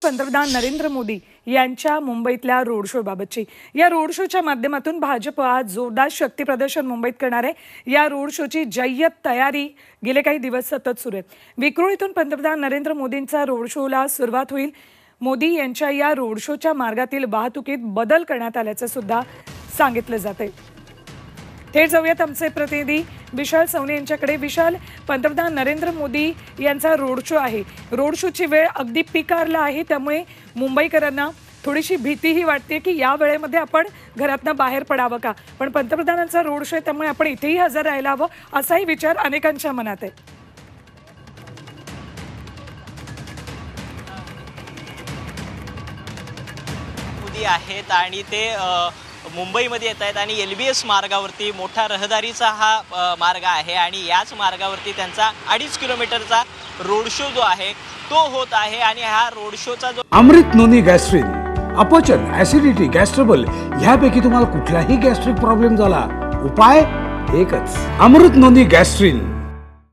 पंतप्रधान नरेंद्र मोदी यांच्या मुंबईतल्या रोड शो बाबतची। या रोड शोच्या माध्यमातून भाजप आज जोरदार शक्ती प्रदर्शन मुंबईत करणार आहे। या रोड शोची जय्यत तयारी गेले काही दिवस सतत सुरू आहे। विक्रोळीतून पंतप्रधान नरेंद्र मोदींचा रोड शोला सुरुवात होईल। मोदी यांच्या या रोड शोच्या मार्गातील वाहतुकीत बदल करण्यात आल्याचं सुद्धा सांगितलं जातंय। थेट जाऊयात आमचे प्रतिनिधी विशाल सवने यांच्याकडे। विशाल, पंतप्रधान नरेंद्र मोदी यांचा रोड शो आहे। रोड शोची वेळ अगदी पीक आवरला आहे, त्यामुळे मुंबईकरांना थोडीशी भीतीही वाटते की या वेळेमध्ये आपण घरातनं बाहेर पडावं का। पण पंतप्रधानांचा रोड शो आहे, त्यामुळे आपण इथेही हजर राहायला हवं असाही विचार अनेकांच्या मनात आहे। मोदी आहेत आणि ते मुंबईमध्ये येत आहेत आणि LBS मार्गावरती मोठा रहदारीचा हा मार्ग आहे आणि याच मार्गावरती त्यांचा 2.5 किलोमीटरचा रोड शो जो आहे तो होत आहे। आणि हा रोड शोचा जो अमृत नोनी गॅस्ट्रिन, अपचन, ऍसिडिटी, गॅस्ट्रबल ह्यापैकी तुम्हाला कुठलाही गॅस्ट्रिक प्रॉब्लेम झाला, उपाय एकच, अमृत नोनी गॅस्ट्रिन।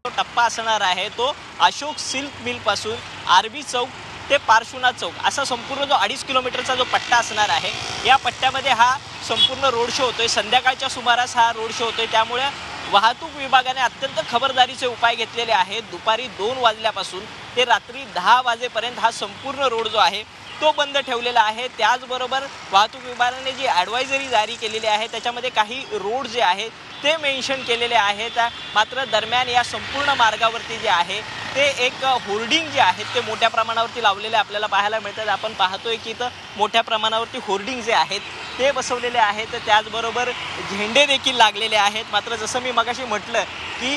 टप्पा असणार आहे तो अशोक सिल्क मिल पासून RB चौक ते पार्श्वनाथ चौक असा संपूर्ण जो 2.5 किलोमीटरचा जो पट्टा असणार आहे, या पट्ट्यामध्ये हा संपूर्ण रोड शो होतोय। संध्याकाळच्या सुमारास हा रोड शो होतोय, त्यामुळे वाहतूक विभागाने अत्यंत खबरदारीचे उपाय घेतलेले आहेत। दुपारी 2 वाजल्यापासून ते रात्री 10 वाजेपर्यंत हा संपूर्ण रोड जो आहे तो बंद ठेवलेला आहे। त्याचबरोबर वाहतूक विभागाने जी ॲडवायझरी जारी केलेली आहे त्याच्यामध्ये काही रोड जे आहेत ते मेन्शन केलेले आहेत। मात्र दरम्यान या संपूर्ण मार्गावरती जे आहे ते एक होर्डिंग जे आहेत ते मोठ्या प्रमाणावरती लावलेले आपल्याला पाहायला मिळतात। आपण पाहतोय की इथं मोठ्या प्रमाणावरती होर्डिंग जे आहेत ते बसवलेले आहेत, त्याचबरोबर झेंडे देखील लागलेले आहेत। मात्र जसं मी मगाशी म्हटलं की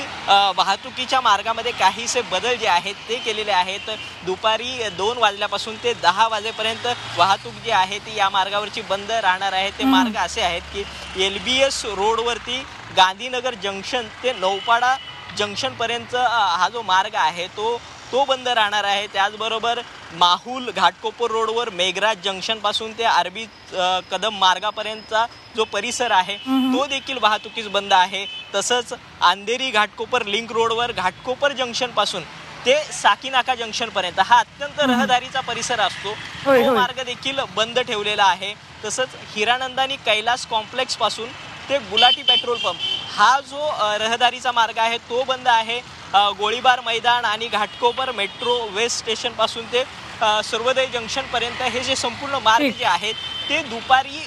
वाहतुकीच्या मार्गामध्ये काहीसे बदल जे आहेत ते केलेले आहेत। दुपारी 2 वाजल्यापासून ते 10 वाजेपर्यंत वाहतूक जी आहे ती या मार्गावरची बंद राहणार आहे। ते मार्ग असे आहेत की LBS रोडवरती गांधीनगर जंक्शन ते नौपाडा जंक्शनपर्यंत हा जो मार्ग आहे तो बंद राहणार आहे। त्याचबरोबर माहुल घाटकोपर रोडवर मेघराज जंक्शन पासून ते RB कदम मार्गापर्यंतचा जो परिसर आहे तो देखील वाहतुकीस बंद आहे। तसंच अंधेरी घाटकोपर लिंक रोडवर घाटकोपर जंक्शन पासून ते साकीनाका जंक्शन पर्यंत हा अत्यंत रहदारीचा परिसर असतो, तो मार्ग देखील बंद ठेवलेला आहे। तसंच हिरानंदानी कैलास कॉम्प्लेक्स पासून ते गुलाटी पेट्रोल पंप हा जो रहदारीचा मार्ग आहे तो बंद आहे। गोळीबार मैदान आणि घाटकोपर मेट्रो वेस्ट स्टेशन पासून ते सर्वोदय जंक्शन पर्यंत हे जे संपूर्ण मार्ग जे आहेत ते दुपारी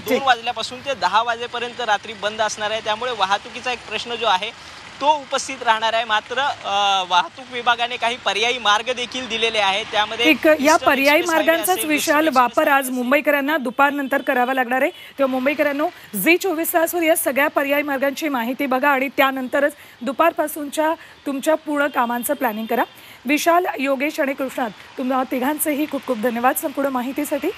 2 वाजल्यापासून ते 10 वाजेपर्यंत रात्री बंद असणार आहे। त्यामुळे वाहतुकीचा एक प्रश्न जो आहे तो उपस्थित राहणार आहे। मात्र वाहतूक विभागाने काही पर्यायी मार्ग देखील दिलेले आहेत, त्यामध्ये या पर्यायी मार्गांचाच विशाल वापर आज मुंबईकरांना दुपारनंतर करावा लागणार आहे। तेव्हा मुंबईकरांनो, झी24 तासवर या सगळ्या पर्यायी मार्गांची माहिती बघा आणि त्यानंतरच दुपारपासूनच्या तुमच्या पूर्ण कामांचं प्लॅनिंग करा। विशाल, योगेश आणि कृष्णात, तुम्हा तिघांचेही खूप खूप धन्यवाद संपूर्ण माहितीसाठी।